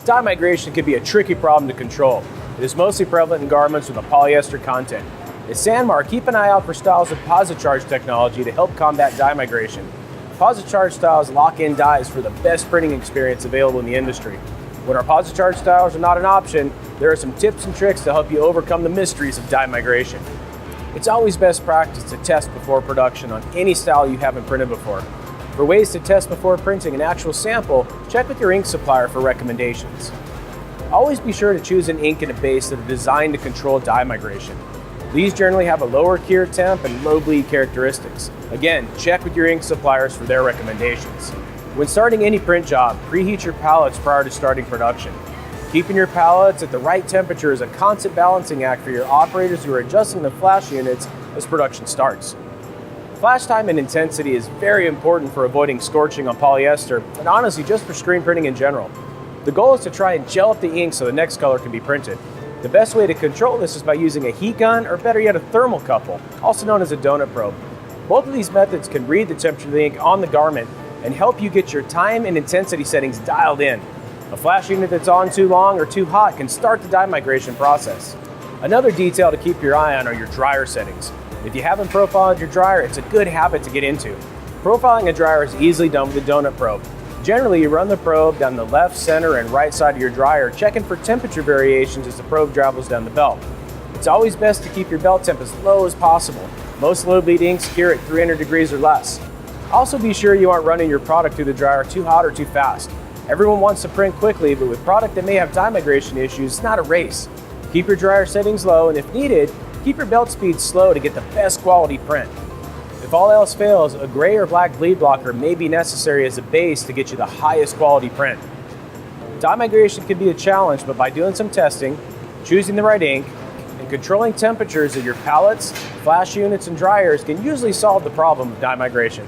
Dye migration can be a tricky problem to control. It is mostly prevalent in garments with a polyester content. At Sanmar, keep an eye out for styles with PosiCharge technology to help combat dye migration. PosiCharge styles lock in dyes for the best printing experience available in the industry. When our PosiCharge styles are not an option, there are some tips and tricks to help you overcome the mysteries of dye migration. It's always best practice to test before production on any style you haven't printed before. For ways to test before printing an actual sample, check with your ink supplier for recommendations. Always be sure to choose an ink and a base that are designed to control dye migration. These generally have a lower cure temp and low bleed characteristics. Again, check with your ink suppliers for their recommendations. When starting any print job, preheat your palettes prior to starting production. Keeping your palettes at the right temperature is a constant balancing act for your operators who are adjusting the flash units as production starts. Flash time and intensity is very important for avoiding scorching on polyester, and honestly just for screen printing in general. The goal is to try and gel up the ink so the next color can be printed. The best way to control this is by using a heat gun, or better yet a thermocouple, also known as a donut probe. Both of these methods can read the temperature of the ink on the garment and help you get your time and intensity settings dialed in. A flash unit that's on too long or too hot can start the dye migration process. Another detail to keep your eye on are your dryer settings. If you haven't profiled your dryer, it's a good habit to get into. Profiling a dryer is easily done with a donut probe. Generally, you run the probe down the left, center, and right side of your dryer, checking for temperature variations as the probe travels down the belt. It's always best to keep your belt temp as low as possible. Most low bleed inks cure at 300 degrees or less. Also be sure you aren't running your product through the dryer too hot or too fast. Everyone wants to print quickly, but with product that may have dye migration issues, it's not a race. Keep your dryer settings low, and if needed, keep your belt speed slow to get the best quality print. If all else fails, a gray or black bleed blocker may be necessary as a base to get you the highest quality print. Dye migration can be a challenge, but by doing some testing, choosing the right ink, and controlling temperatures of your palettes, flash units, and dryers can usually solve the problem of dye migration.